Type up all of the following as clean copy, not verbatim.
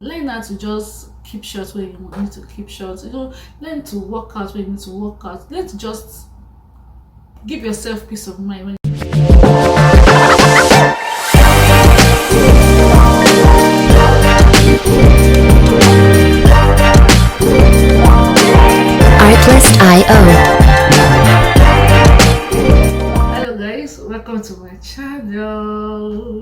Learn how to just keep short when you need to keep short. Learn to work out when you need to work out. Learn to just give yourself peace of mind when Artlist.io. Hello guys, welcome to my channel.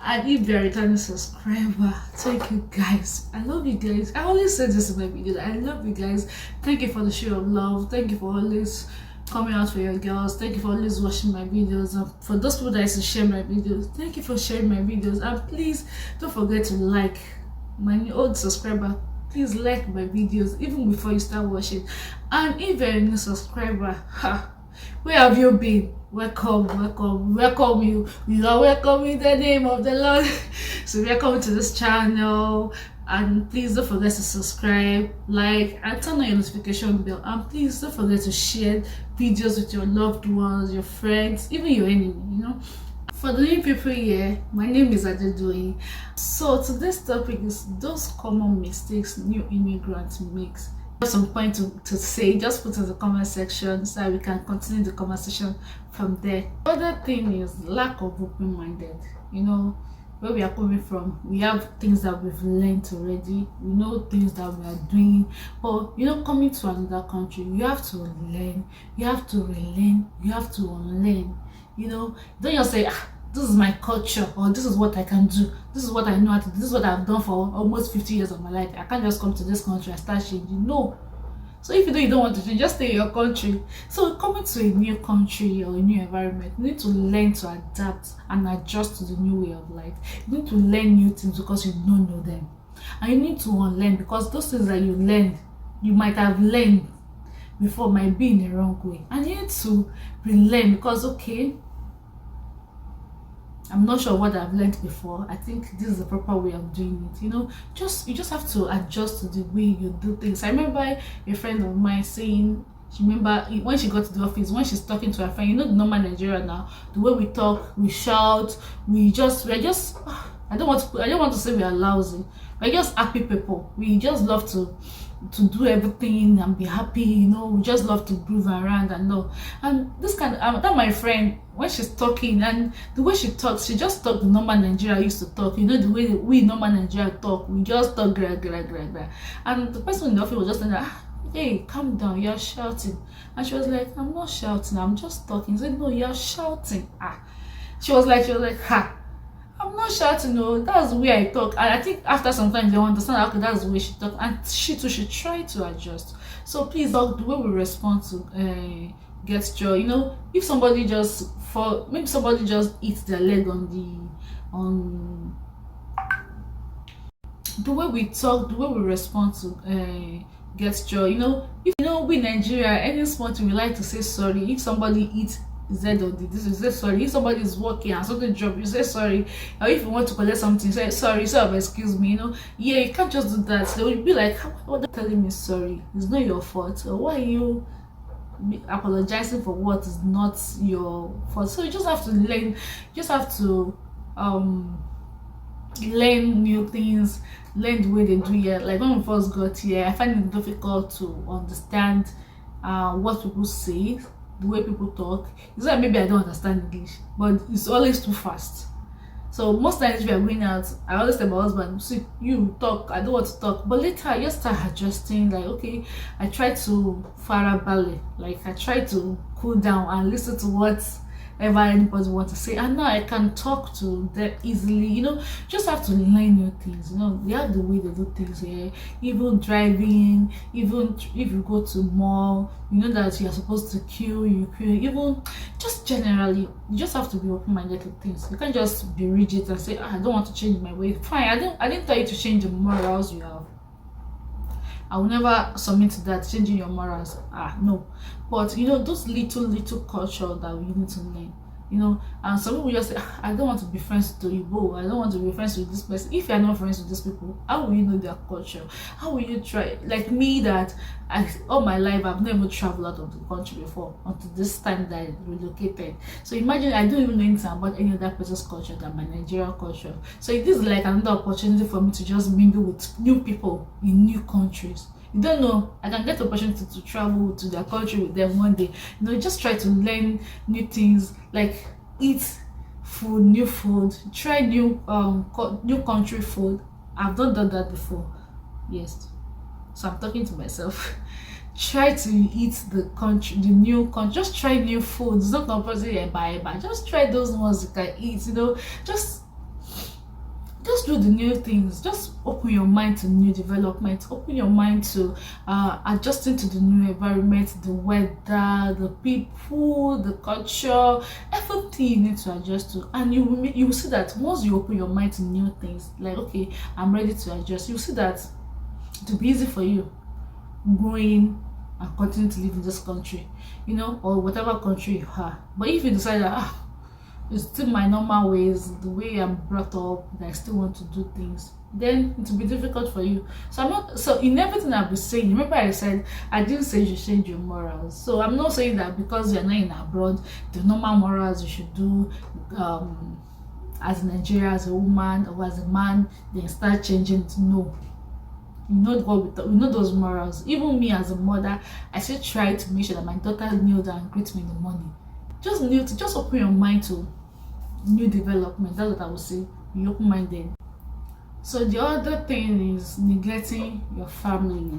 And if you're a returning subscriber, thank you guys. I love you guys. I always say this in my videos. I love you guys. Thank you for the show of love. Thank you for always coming out for your girls. Thank you for always watching my videos. And for those people that used to share my videos, thank you for sharing my videos. And please don't forget to like. My old subscriber, please like my videos even before you start watching. And if you're a new subscriber, where have you been? Welcome you. We are welcome in the name of the Lord. So welcome to this channel, and please don't forget to subscribe, like, and turn on your notification bell. And please don't forget to share videos with your loved ones, your friends, even your enemy. For the new people here, my name is Adedoyi. So today's topic is those common mistakes new immigrants make. Some point to say, just put in the comment section so that we can continue the conversation from there. The other thing is lack of open-minded. Where we are coming from, we have things that we've learned already. We know things that we are doing, but coming to another country, you have to learn, you have to relearn, you have to unlearn. Don't just say, this is my culture, or this is what I can do, this is what I know how to do, this is what I've done for almost 50 years of my life. I can't just come to this country and start changing. No. So if you don't want to change, just stay in your country. So coming to a new country or a new environment, you need to learn to adapt and adjust to the new way of life. You need to learn new things because you don't know them, and you need to unlearn because those things that you learned, you might have learned before, might be in the wrong way, and you need to relearn because I'm not sure what I've learned before. I think this is the proper way of doing it. You just have to adjust to the way you do things. I remember a friend of mine saying, she remember when she got to the office, when she's talking to her friend, the normal Nigeria now, the way we talk, we shout, we're just I don't want to say we are lousy. We're just happy people. We just love to do everything and be happy. We just love to groove around and all. And this kind of that my friend, when she's talking and the way she talks, she just talk the normal Nigeria used to talk. The way we normal Nigeria talk, we just talk gra. And the person in the office was just saying, hey, calm down, you're shouting. And she was like, I'm not shouting, I'm just talking. She said, no, you're shouting. She was like, I'm not shouting, no, that's the way I talk. And I think after some time they understand, okay, that's the way she talk, and she too should try to adjust. So please, the way we respond to gesture, if somebody just maybe somebody just eats their leg on the way we talk, the way we respond to gesture, if we Nigeria, any small thing we like to say sorry. If somebody eats Z or this, you say sorry. If somebody is working and something drop, you say sorry. Or if you want to collect something, say sorry, excuse me. Yeah, you can't just do that. They will be like, what are you telling me sorry? It's not your fault. Or why are you apologizing for what is not your fault? So you just have to learn. You just have to learn new things, learn the way they do here. Like when we first got here, I find it difficult to understand what people say, the way people talk. It's like maybe I don't understand English, but it's always too fast. So most times we are going out, I always tell my husband, see, you talk, I don't want to talk. But later I just start adjusting, like, okay, I try to farabalẹ̀, like I try to cool down and listen to whatever anybody wants to say, and now I can talk to them easily. Just have to learn new things. They have the way they do things here. Even driving, even if you go to mall, that you are supposed to queue, you queue. Even just generally, you just have to be open-minded to things. You can't just be rigid and say, I don't want to change my way. Fine, I didn't tell you to change the morals you have. I will never submit to that, changing your morals. No. But those little culture that we need to learn. And some people just say, I don't want to be friends with Igbo, I don't want to be friends with this person. If you're not friends with these people, how will you know their culture? How will you try? Like me, that all my life I've never traveled out of the country before until this time that I relocated. So imagine I don't even know anything about any other person's culture than my Nigerian culture. So it is like another opportunity for me to just mingle with new people in new countries. You don't know, I can get the opportunity to travel to their country with them one day. Just try to learn new things, like eat new food, try new country food. I've not done that before. Yes, so I'm talking to myself. Try to eat the new country. Just try new food. It's not compulsory buy. Just try those ones you can eat. Just do the new things. Just open your mind to new development. Open your mind to adjusting to the new environment, the weather, the people, the culture, everything you need to adjust to. And you will see that once you open your mind to new things, like, okay, I'm ready to adjust, you'll see that it will be easy for you growing and continue to live in this country, or whatever country you are. But if you decide that it's still my normal ways, the way I'm brought up, that I still want to do things, then it will be difficult for you. So in everything I've been saying, remember I said I didn't say you should change your morals. So I'm not saying that because you're not in abroad, the normal morals you should do as in Nigeria, as a woman or as a man, then start changing to no. We know those morals. Even me as a mother, I still try to make sure that my daughter kneels and greets me in the morning. Just open your mind to new development. That's what I would say. Be open-minded. So the other thing is neglecting your family.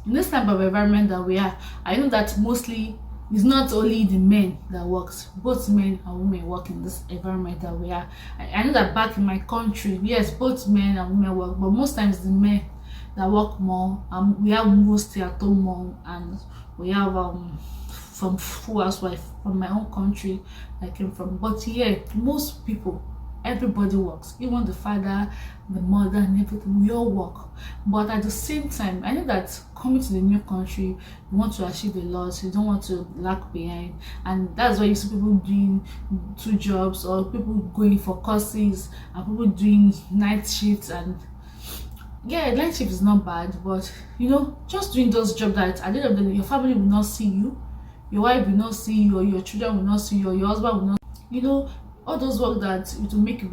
In this type of environment that we are, I know that mostly it's not only the men that works, both men and women work in this environment that we are. I know that back in my country, yes, both men and women work, but most times the men that work more. We have mostly at home mom, and we have from full housewife from my own country I came from. But yeah, most people, everybody works, even the father, the mother, and everything. We all work. But at the same time, I know that coming to the new country, you want to achieve a lot, you don't want to lag behind, and that's why you see people doing 2 jobs, or people going for courses, and people doing night shifts. And yeah, night shift is not bad, but just doing those jobs that at the end of the day your family will not see you, your wife will not see you, or your children will not see you, or your husband will not. All those work that will make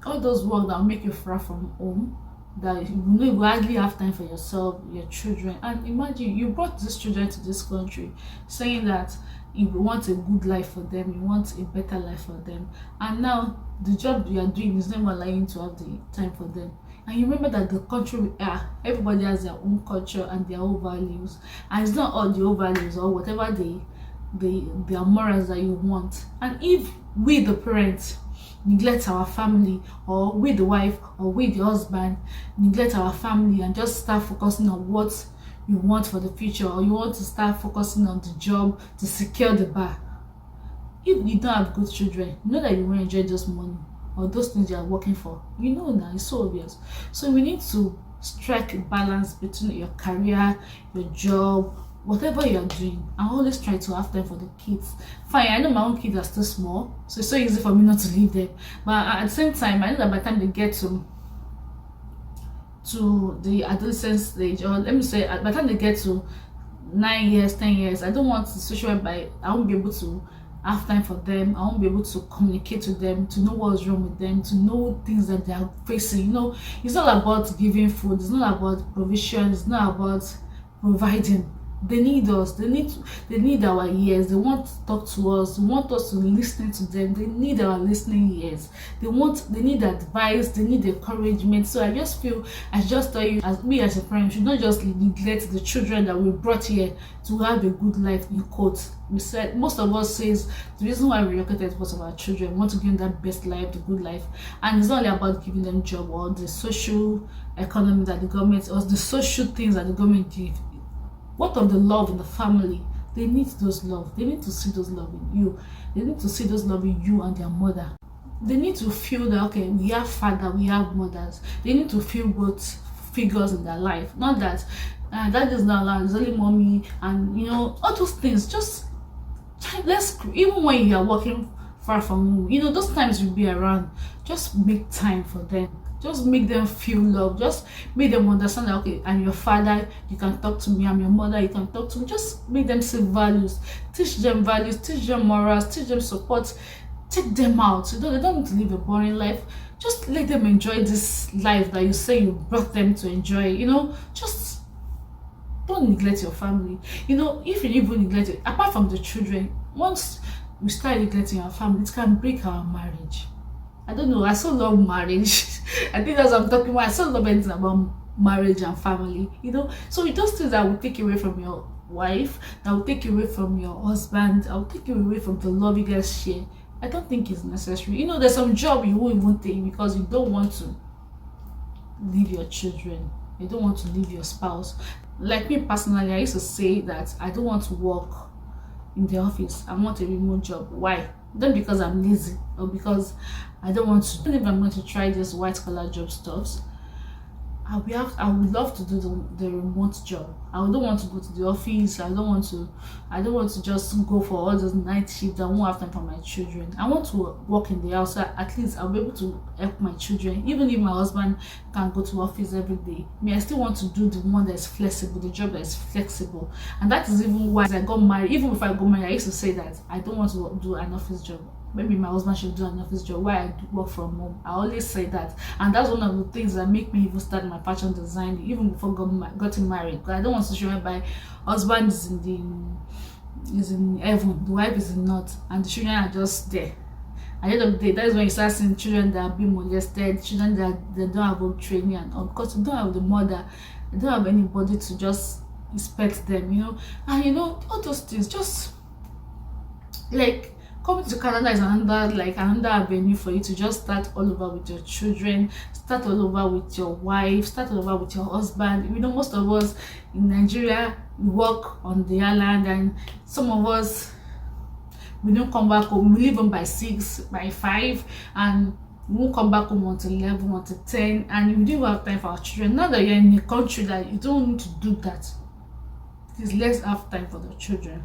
all those work that will make you far from home, that you hardly have time for yourself, your children. And imagine you brought these children to this country saying that you want a good life for them, you want a better life for them, and now the job you are doing is not allowing you to have the time for them. And you remember that the country we are, everybody has their own culture and their own values, and it's not all the own values or whatever their morals that you want. And if we the parents neglect our family, or we the wife or we the husband neglect our family and just start focusing on what you want for the future, or you want to start focusing on the job to secure the bar, if you don't have good children, you know that you won't enjoy those money or those things you are working for. Now it's so obvious. So we need to strike a balance between your career, your job, whatever you're doing, and always try to have time for the kids. Fine, I know my own kids are still small, so it's so easy for me not to leave them, but at the same time I know that by the time they get to the adolescent stage, or let me say by the time they get to 9 years, 10 years, I don't want the situation whereby I won't be able to have time for them, I won't be able to communicate with them, to know what's wrong with them, to know things that they are facing. It's not about giving food, it's not about provision, it's not about providing. They need us. They need our ears. They want to talk to us. They want us to listen to them. They need our listening ears. They need advice. They need encouragement. So I just tell you, as a parent, should not just neglect the children that we brought here to have a good life, in quotes. We said, most of us says the reason why we relocated because of our children. We want to give them that best life, the good life. And it's not only about giving them job or the social economy that the government, or the social things that the government give. What of the love in the family? They need those love. They need to see those love in you. They need to see those love in you and their mother. They need to feel that, okay, we have father, we have mothers. They need to feel both figures in their life. Not that that is not allowed, it's only mommy, and all those things. Just even when you are working far from home. You know, those times you'll be around, just make time for them. Just make them feel love. Just make them understand that, okay, I'm your father, you can talk to me. I'm your mother, you can talk to me. Just make them see values. Teach them values, teach them morals, teach them support. Take them out. You know, they don't need to live a boring life. Just let them enjoy this life that you say you brought them to enjoy. You know, just don't neglect your family. You know, if you even neglect it, apart from the children, once we start neglecting our family, it can break our marriage. I don't know, I so love marriage. I think that's what I'm talking about. I so love anything about marriage and family, you know. So those things that will take you away from your wife, that will take you away from your husband, that will take you away from the love you guys share, I don't think it's necessary. You know, there's some job you won't even take because you don't want to leave your children. You don't want to leave your spouse. Like me personally, I used to say that I don't want to work in the office. I want a remote job. Why? Not because I'm lazy or because I don't want to. Even if I'm going to try this white collar job stuffs, I would love to do the remote job. I don't want to go to the office. I don't want to just go for all those night shifts. I won't have time for my children. I want to work in the house, so at least I'll be able to help my children. Even if my husband can go to office every day, I still want to do the one that's flexible, the job that is flexible. And that is even why I got married. Even before I got married, I used to say that I don't want to do an office job. Maybe my husband should do an office job while I work from home. I always say that, and that's one of the things that make me even start my fashion design even before getting married. Because I don't want to show my husband is in heaven, the wife is in earth, and the children are just there. At the end of the day, that is when you start seeing children that are being molested, children that they don't have home training, and all, because you don't have the mother, you don't have anybody to just respect them, you know. And you know, all those things, just like coming to Canada is another avenue for you to just start all over with your children, start all over with your wife, start all over with your husband. You know, most of us in Nigeria, we work on the island, and some of us, we don't come back home. We leave them by 6, by 5, and we won't come back home until 11, until 10, and we don't have time for our children. Now that you're in a country that you don't need to do that, please, let's have time for the children.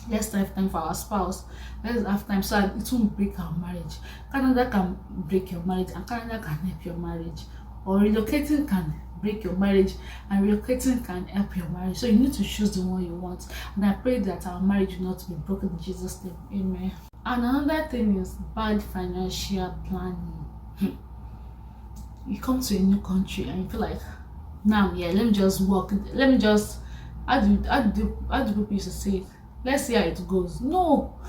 Let's have time for our spouse. Let's have time so that it won't break our marriage. Canada can break your marriage, and Canada can help your marriage. Or relocating can break your marriage, and relocating can help your marriage. So you need to choose the one you want. And I pray that our marriage will not be broken in Jesus' name. Amen. And another thing is bad financial planning. You come to a new country and you feel like, now, yeah, let me just work. Let me just, how do people used to say it? Let's see how it goes. No,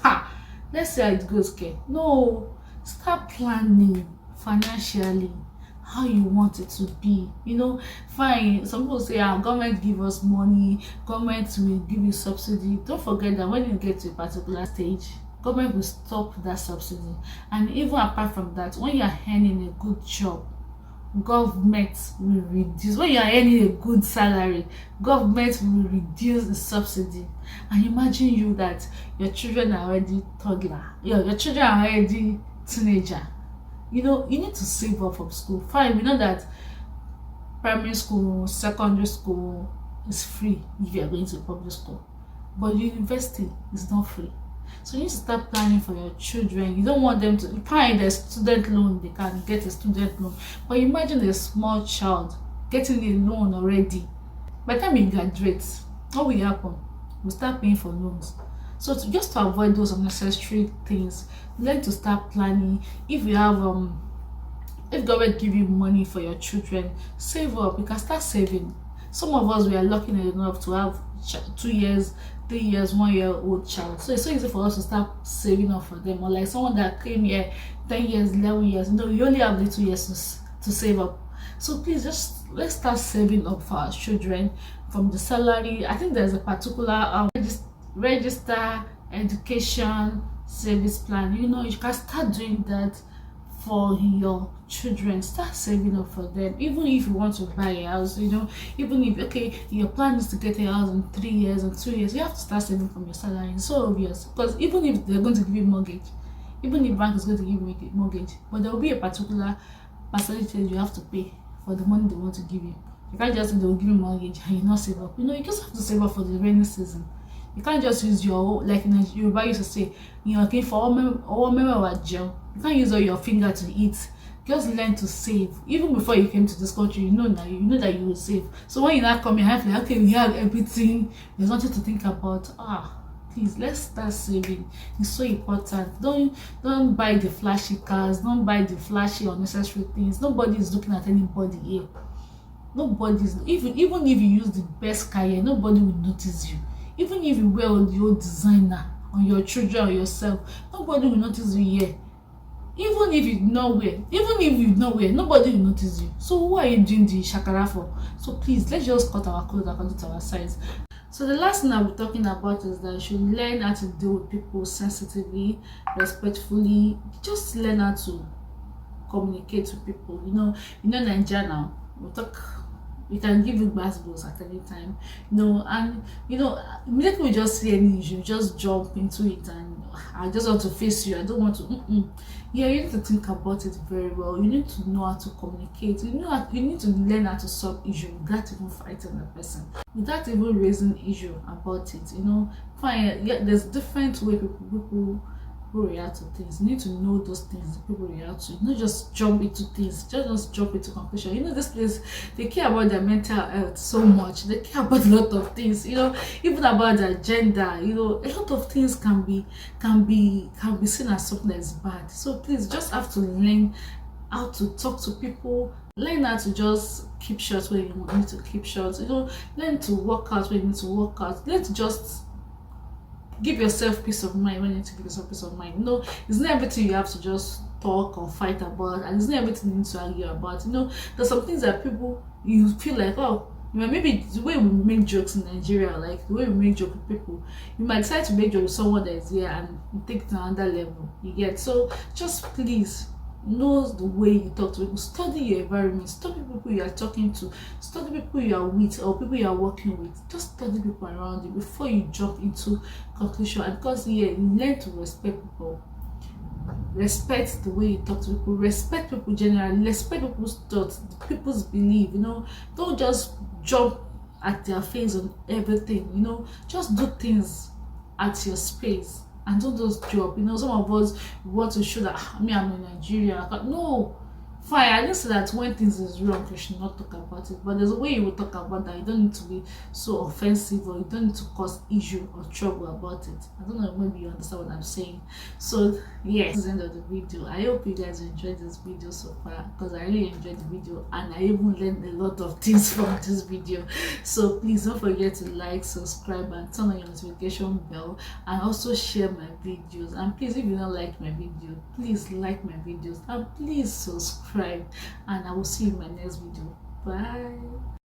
let's see how it goes, okay? No, start planning financially how you want it to be. You know, fine. Some people say, government give us money, government will give you subsidy. Don't forget that when you get to a particular stage, government will stop that subsidy. And even apart from that, when you are earning a good job, government will reduce. When you are earning a good salary, government will reduce the subsidy. And imagine you that your children are already toddler, your children are already teenager. You know, you need to save up from school. Fine, we know that primary school, secondary school is free if you are going to public school, but university is not free. So you need to start planning for your children. You don't want them to find a student loan. They can get a student loan, but imagine a small child getting a loan already. By the time you graduate, what will happen? We start paying for loans. So just to avoid those unnecessary things, learn to start planning. If you have if government give you money for your children, save up. You can start saving. Some of us, we are lucky enough to have 2 years, 3 years, 1 year old child. So it's so easy for us to start saving up for them. Or like someone that came here 10 years, 11 years, you know, you only have the 2 years to save up. So please, just let's start saving up for our children from the salary. I think there's a particular register education service plan. You know, you can start doing that for your children. Start saving up for them. Even if you want to buy a house, you know, even if, okay, your plan is to get a house in 3 years and 2 years, you have to start saving from your salary. It's so obvious, because even if they're going to give you mortgage, even if bank is going to give you a mortgage, but there will be a particular percentage you have to pay for the money they want to give you. You can't just say they'll give you mortgage and you not save up. You know, you just have to save up for the rainy season. You can't just use your, like in Yoruba used to say, you know, okay, for all gel. You can't use all your finger to eat. Just learn to save. Even before you came to this country, you know that you will save. So when you now come, you have like, okay, we have everything. There's nothing to think about. Please, let's start saving. It's so important. Don't buy the flashy cars. Don't buy the flashy unnecessary things. Nobody is looking at anybody here. Nobody's even if you use the best car here, nobody will notice you. Even if you wear the old designer on your children or yourself, nobody will notice you here. Even if you not wear, nobody will notice you. So who are you doing the shakara for? So please, let's just cut our clothes according to our size. So the last thing I'll be talking about is that you should learn how to deal with people sensitively, respectfully. Just learn how to communicate with people. You know Nigeria now. We can give you basketballs at any time, and immediately we just see any issue, just jump into it, and I just want to face you. I don't want to. Yeah, you need to think about it very well. You need to know how to communicate. You need to learn how to solve issue without even fighting the person, without even raising issue about it. Fine. Yeah, there's different way people react to things. You need to know those things people react to. Not just jump into things, just jump into conclusion. This place, they care about their mental health so much. They care about a lot of things, even about their gender. A lot of things can be seen as something that's bad. So please, just have to learn how to talk to people. Learn how to just keep short when you need to keep short. Learn to work out when you need to work out. Let's just give yourself peace of mind when you need to give yourself peace of mind. It's not everything you have to just talk or fight about, and it's not everything you need to argue about. There's some things that people, you feel like, maybe the way we make jokes in Nigeria, like the way we make jokes with people, you might decide to make jokes with someone that is here and you take it to another level. You get? So just please know the way you talk to people. Study your environment. Study people you are talking to. Study people you are with or people you are working with. Just study people around you before you jump into conclusion. And because you learn to respect people. Respect the way you talk to people. Respect people generally. Respect people's thoughts, people's belief. Don't just jump at their face on everything. Just do things at your space. And don't just job. Some of us want to show that I'm in Nigeria. No, fine. I didn't say that when things is wrong, you should not talk about it. But there's a way you will talk about that. You don't need to be so offensive, or you don't need to cause issue or trouble about it. I don't know, maybe you understand what I'm saying. So yes, this is the end of the video. I hope you guys enjoyed this video so far, because I really enjoyed the video and I even learned a lot of things from this video. So please don't forget to like, subscribe, and turn on your notification bell, and also share my videos. And please, if you don't like my video, please like my videos and please subscribe, and I will see you in my next video. Bye.